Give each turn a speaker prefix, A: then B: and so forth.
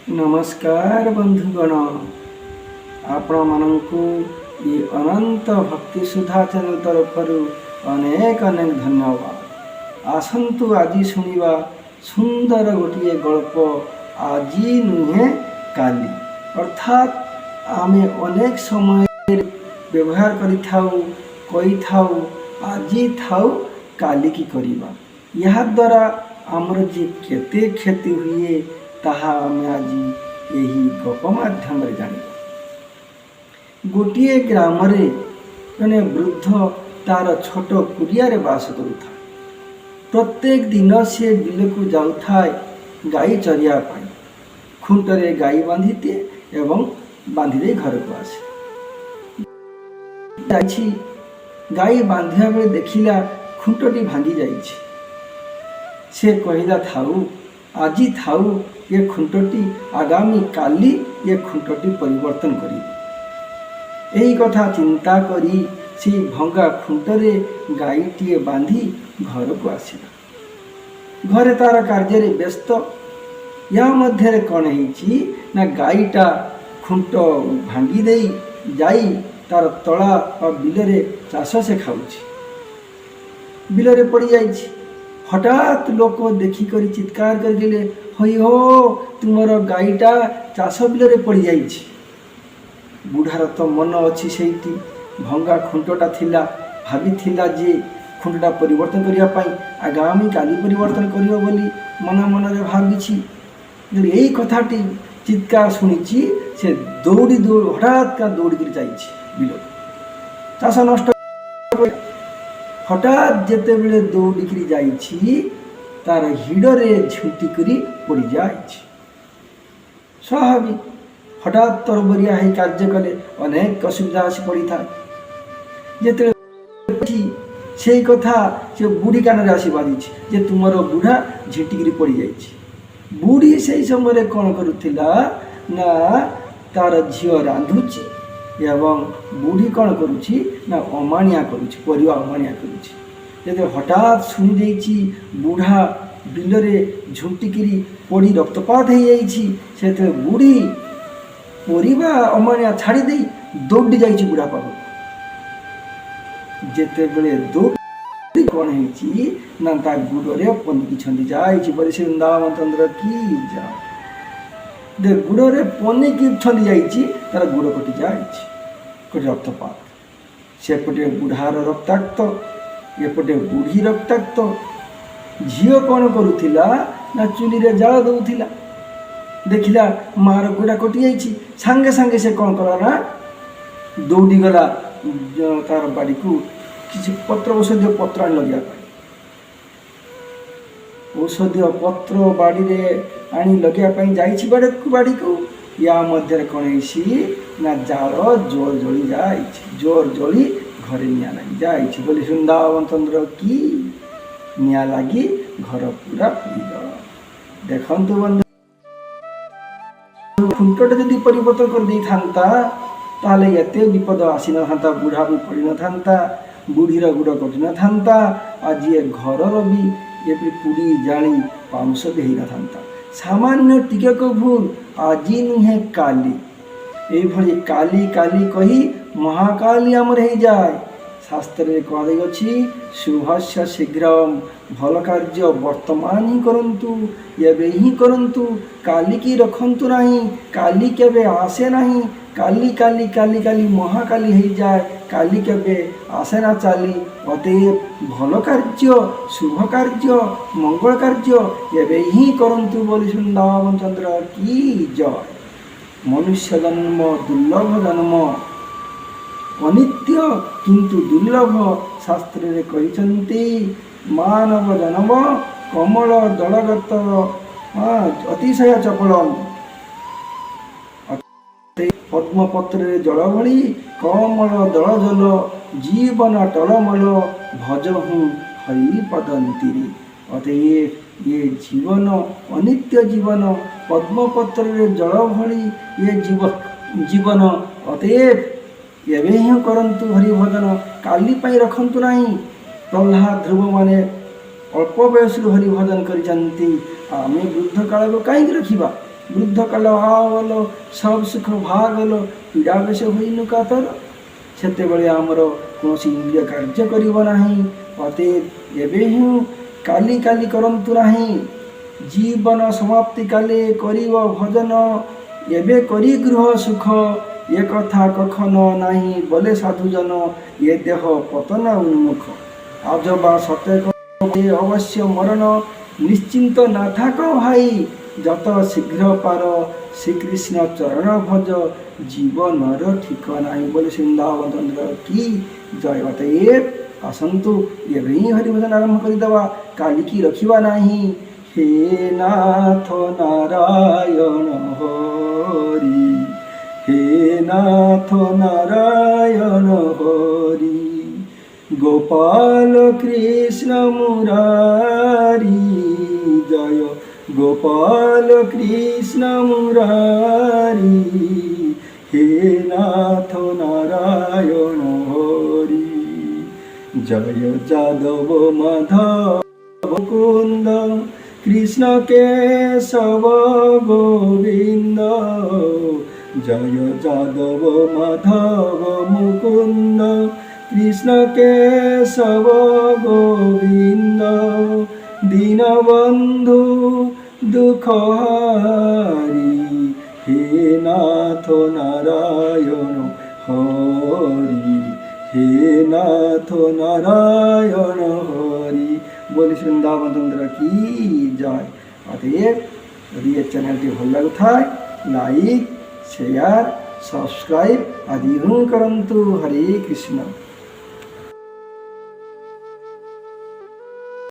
A: नमस्कार बंधुगण, आपण मानू ये अनंत भक्ति सुधा चैनल तरफ अनेक अनेक धन्यवाद। आसंतु आज शुणा सुंदर गोटे गल्प आज नुहे काली, अर्थात आमे अनेक समय व्यवहार करी आज थाऊ काली की करिबा। यह द्वारा आमर जे केते क्षति हुए ताहा आमे आज यही गप माध्यम जान। गोटे ग्राम जने वृद्ध तार छोट कुरिया बास करुता। प्रत्येक दिन से बिल को जाऊए गाई चरिया पाई। खुंटरे गाई बांधीते एवं बांधि घर को आसे। गाई बांधिया बेले देखिला खुंटटी भांगी जाइछि। से कहिला थाऊ आज थाऊ ये खुंटटी आगामी काली ये खुंटटी परिवर्तन करी। यही कथा चिंता करी से भंगा खुंटरे गाईटीए बांधी घर को आसिला। घरे तार कार्य व्यस्त। या मध्य कौन है गाईटा खुंट भांगी दे जाई तार तला और बिलरे चाष से खाऊची। बिलरे पड़ी जाइछि। हठात लोक देखिक चित्कार करले, हई हो तुमर गाईटा चाष बिलरे पड़ी जाइछि। बुढ़ार तो मन अच्छी से भंगा खुंटटा थिला। भाभी जे खुंटटा परिवर्तन करने आगामी काली परिवर्तन करियो बोली मन मन रे भाविछि। यही कथाटी चित्कार शुणी से दौड़ी हठात का दौड़ी जाइछि बिल। चाष नष्ट हठात जेते बेले दौड़ी जाइछि तार हिड़े झुंटिकी पड़ जाए। स्वाभाविक हठात तरबरिया है कार्य कले अनेक असुविधा आसी पड़ी था। जेते से कथा से बुढ़ी कान आसी बाधी जे तुमर बुढ़ा झिटिकी पड़ जाइछि। बुढ़ी से समय कौन करुथिला ना तार झियो रांधुची एवं बुढ़ी कौन करुछि ना अमानिया करुछि, परिवा अमानिया करुछि। जब हठात शुणी देछि बुढ़ा बिलरे झुंटिकी पड़ी रक्तपात हो जाइछि, से बुढ़ी परिवा अमानिया छाड़ी दे दौड़ी जाइछि बुढ़ा पाख। जेते बेले दौड़ी कौन है ना ता गुड़े पनिकी छंदी जाइछि बोले से वृंदावन चंद्र की जा दे गुड़े पनिकी छंदी जाइछि तार गुड़ कटि जाइछि। कोटी रक्तपात सेपटे बुढ़ार रक्ताक्त एपटे बुढ़ी रक्ताक्त। झील कौन करुथिला ना चुली रे जाल दउथिला। देखिला मार गुड़ा कटि जाइछि। सांगे सांगे से कौन कला ना दौड़ी गला तार बाड़ी को किसी पत्र औषधीय पत्र आनी लगे। औषधीय पत्र बाड़ी रे आनी लगे जाइछि बाड़ी को। या मध्य कौन ना जार जोर जली जाए, जोर जली घरे निया लगी जाए बोले वृंदावन चंद्र की निया लगी घर पूरा पीगल। देखंतु बंधु खुंटटा जदि परिवर्तन कर दे थांता ताले एते विपद आसी न थांता। बुढ़ा भी पड़ी न थांता, बुढ़ीर गुड़ कटि न थांता। आज ये घर भी ये पुड़ी जाली पाउंस भी न थांता। सामान्य टिकक भूल आज नुहे काली। ये काली काली कही महाकाली आमर हो जाए। शास्त्र कहुच्छी शुभस्य शीघ्र भल कार्य वर्तमान ही करंतु, एवं ही करंतु। काली की रखंतु नहीं, काली केबे आसे नहीं। काली काली काली काली महाकाली हो जाए, काली केबे आसे ना चाली। अतएव भल कार्य शुभ कार्य मंगल कार्य एवं ही करंतु बोली वृंदावन चंद्र की जय। मनुष्य जन्म दुर्लभ जन्म, अनित्य किंतु दुर्लभ। शास्त्र रे कहिसंती मानव जन्म कमल दलगत अतिशय चपलम। पद्मपत्र जल भली कमल दल जल जीवन टलमल भजहूँ हरिपद नीति। अतएव ये जीवन अनित्य जीवन पद्मपत्र जल भली ये जीवन। अतएव एवं ही करंतु हरिभजन, काली पाई रखंतु नहीं। प्रह्लाद ध्रुव माने अल्प बयस हरिभजन करिसंती। आमे वृद्ध काल को कहीं रखिबा। ବୃଦ୍ଧ କାଳ ଗଲ, ସବୁ ସୁଖ ଭାଗଲ, ପୀଡ଼ା ବେଶ ହୋଇନୁ କାତର। ସେତେବେଳେ ଆମର କୌଣସି ଇନ୍ଦ୍ରିୟ କାର୍ଯ୍ୟ କରିବ ନାହିଁ। ଅତଏବ ଏବେ ହିଁ କାଲି କାଲି କରନ୍ତୁ ନାହିଁ। ଜୀବନ ସମାପ୍ତି କାଲେ କରିବ ଭଜନ, ଏବେ କରି ଗୃହ ସୁଖ। ଏ କଥା କଖନ ନାହିଁ ବୋଲେ ସାଧୁଜନ, ଏ ଦେହ ପତନ ଉନ୍ମୁଖ। ଆଜବା ସତେ ଅବଶ୍ୟ ମରଣ, ନିଶ୍ଚିନ୍ତ ନା থাক ଭାଇ। যত ଶୀଘ୍ର ପାର ଶ୍ରୀକୃଷ୍ଣ ଚରଣ ଭଜ, ଜୀବନର ଠିକ ନାହିଁ। ବୋଲି ବୃନ୍ଦାବନ ଚନ୍ଦ୍ର କି ଜୟ। ଅତଏବ ଆସନ୍ତୁ ଏବେ ହିଁ ହରିଭଜନ ଆରମ୍ଭ କରିଦେବା, କାଲିକି ରଖିବା ନାହିଁ। ହେ ନାଥ ନାରାୟଣ ହରି, ହେ ନାଥ ନାରାୟଣ ହରି, গোপাল কৃষ্ণ মুরারি জয়, গোপাল কৃষ্ণ মুরারি, হে নাথ নারায়ণ হরি। জয় যাদব মাধব কুন্দ, কৃষ্ণ কেশব গোবিন্দ। জয় যাদব মাধব মুকুন্দ, কৃষ্ণ কেশব গোবিন্দ। দীনবন্ধু দুঃখহারি, হে নাথ নারায়ণ হরি, হে নাথ নারায়ণ হরি। বলি বৃন্দাবন চন্দ্র কি জয়। অতএব যদি এই চ্যানেলটি ভাল লাগুଥାଏ লাইক, শেয়ার, সবস্ক্রাইব আদি করন্তু। হরে কৃষ্ণ।